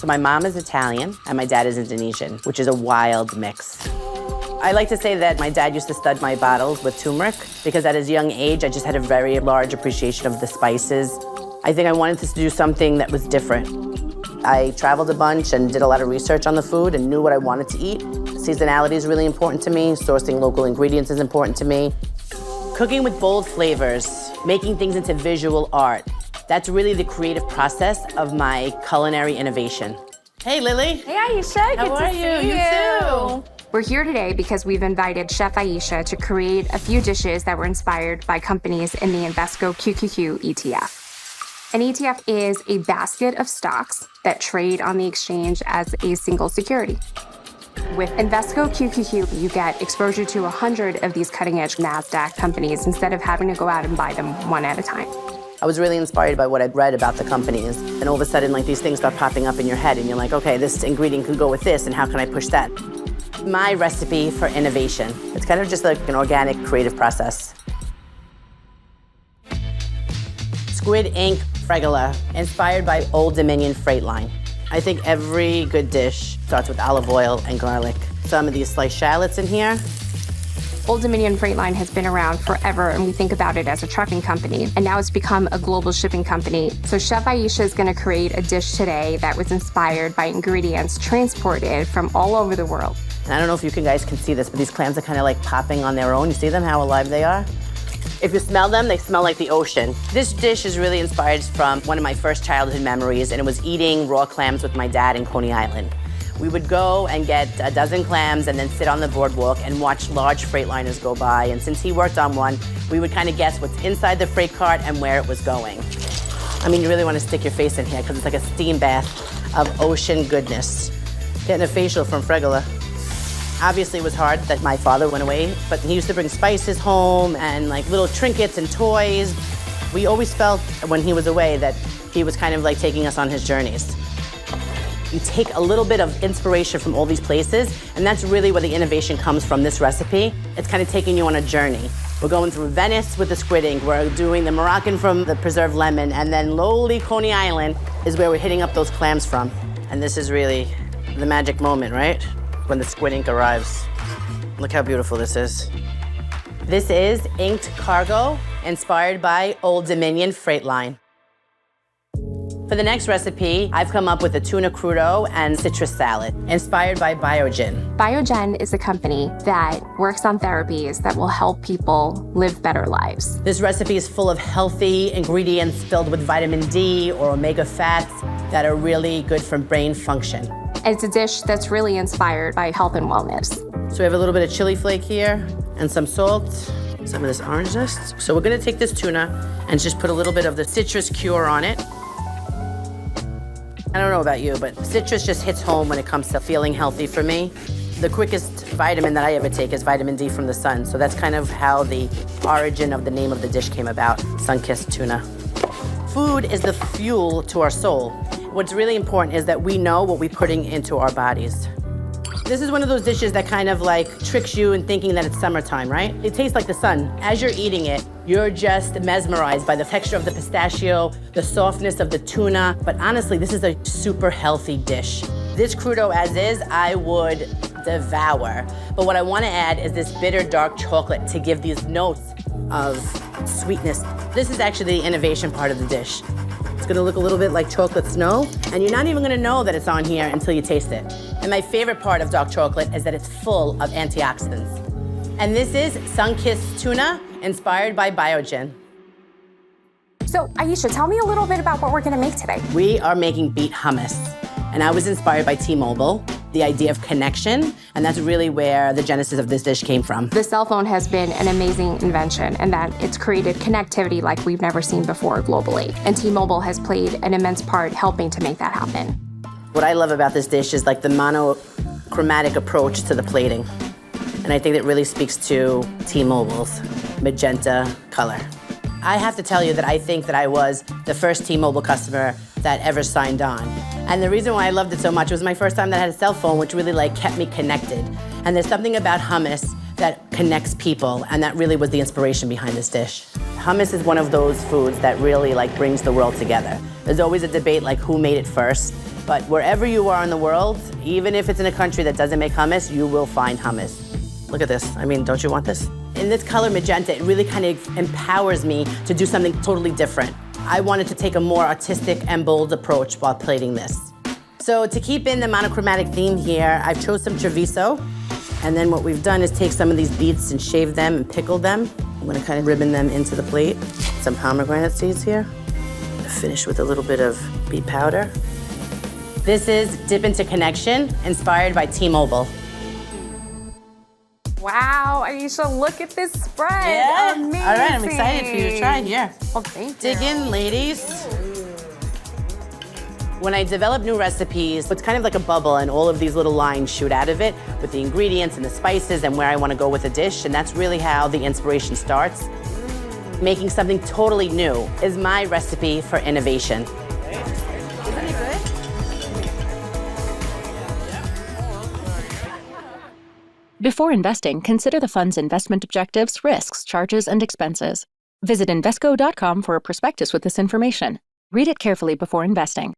So my mom is Italian and my dad is Indonesian, which is a wild mix. I like to say that my dad used to stud my bottles with turmeric because at his young age, I just had a very large appreciation of the spices. I think I wanted to do something that was different. I traveled a bunch and did a lot of research on the food and knew what I wanted to eat. Seasonality is really important to me. Sourcing local ingredients is important to me. Cooking with bold flavors, making things into visual art. That's really the creative process of my culinary innovation. Hey, Lily. Hey, Ayesha. How are you? You too. We're here today because we've invited Chef Ayesha to create a few dishes that were inspired by companies in the Invesco QQQ ETF. An ETF is a basket of stocks that trade on the exchange as a single security. With Invesco QQQ, you get exposure to 100 of these cutting-edge NASDAQ companies instead of having to go out and buy them one at a time. I was really inspired by what I'd read about the companies. And all of a sudden, like, these things start popping up in your head and you're like, okay, this ingredient could go with this and how can I push that? My recipe for innovation. It's kind of just like an organic creative process. Squid Ink Fregola, inspired by Old Dominion Freight Line. I think every good dish starts with olive oil and garlic. Some of these sliced shallots in here. Old Dominion Freight Line has been around forever, and we think about it as a trucking company, and now it's become a global shipping company. So Chef Ayesha is going to create a dish today that was inspired by ingredients transported from all over the world. And I don't know if you guys can see this, but these clams are kind of like popping on their own. You see them, how alive they are? If you smell them, they smell like the ocean. This dish is really inspired from one of my first childhood memories, and it was eating raw clams with my dad in Coney Island. We would go and get a dozen clams and then sit on the boardwalk and watch large freight liners go by. And since he worked on one, we would kind of guess what's inside the freight cart and where it was going. I mean, you really want to stick your face in here because it's like a steam bath of ocean goodness. Getting a facial from Fregola. Obviously, it was hard that my father went away, but he used to bring spices home and like little trinkets and toys. We always felt when he was away that he was kind of like taking us on his journeys. You take a little bit of inspiration from all these places, and that's really where the innovation comes from this recipe. It's kind of taking you on a journey. We're going through Venice with the squid ink, we're doing the Moroccan from the preserved lemon, and then lowly Coney Island is where we're hitting up those clams from. And this is really the magic moment, right? When the squid ink arrives. Look how beautiful this is. This is inked cargo, inspired by Old Dominion Freight Line. For the next recipe, I've come up with a tuna crudo and citrus salad, inspired by Biogen. Biogen is a company that works on therapies that will help people live better lives. This recipe is full of healthy ingredients filled with vitamin D or omega fats that are really good for brain function. And it's a dish that's really inspired by health and wellness. So we have a little bit of chili flake here and some salt, some of this orange zest. So we're gonna take this tuna and just put a little bit of the citrus cure on it. I don't know about you, but citrus just hits home when it comes to feeling healthy for me. The quickest vitamin that I ever take is vitamin D from the sun. So that's kind of how the origin of the name of the dish came about, sun-kissed tuna. Food is the fuel to our soul. What's really important is that we know what we're putting into our bodies. This is one of those dishes that kind of like tricks you in thinking that it's summertime, right? It tastes like the sun. As you're eating it, you're just mesmerized by the texture of the pistachio, the softness of the tuna. But honestly, this is a super healthy dish. This crudo as is, I would devour. But what I want to add is this bitter dark chocolate to give these notes of sweetness. This is actually the innovation part of the dish. It's gonna look a little bit like chocolate snow, and you're not even gonna know that it's on here until you taste it. And my favorite part of dark chocolate is that it's full of antioxidants. And this is sun-kissed tuna, inspired by Biogen. So, Ayesha, tell me a little bit about what we're gonna make today. We are making beet hummus, and I was inspired by T-Mobile, the idea of connection, and that's really where the genesis of this dish came from. The cell phone has been an amazing invention, and that it's created connectivity like we've never seen before globally. And T-Mobile has played an immense part helping to make that happen. What I love about this dish is like the monochromatic approach to the plating. And I think it really speaks to T-Mobile's magenta color. I have to tell you that I think that I was the first T-Mobile customer that ever signed on. And the reason why I loved it so much was my first time that I had a cell phone, which really like kept me connected. And there's something about hummus that connects people, and that really was the inspiration behind this dish. Hummus is one of those foods that really brings the world together. There's always a debate who made it first, but wherever you are in the world, even if it's in a country that doesn't make hummus, you will find hummus. Look at this. I mean, don't you want this? In this color magenta, it really kind of empowers me to do something totally different. I wanted to take a more artistic and bold approach while plating this. So to keep in the monochromatic theme here, I've chose some chorizo. And then what we've done is take some of these beets and shave them and pickle them. I'm gonna kind of ribbon them into the plate. Some pomegranate seeds here. Finish with a little bit of beet powder. This is Dip into Connection, inspired by T-Mobile. Wow, Ayesha, look at this spread. Yeah. Amazing. All right, I'm excited for you to try. Here. Well, thank you. Dig in, ladies. When I develop new recipes, it's kind of like a bubble, and all of these little lines shoot out of it with the ingredients and the spices and where I want to go with a dish, and that's really how the inspiration starts. Making something totally new is my recipe for innovation. Isn't it good? Before investing, consider the fund's investment objectives, risks, charges, and expenses. Visit Invesco.com for a prospectus with this information. Read it carefully before investing.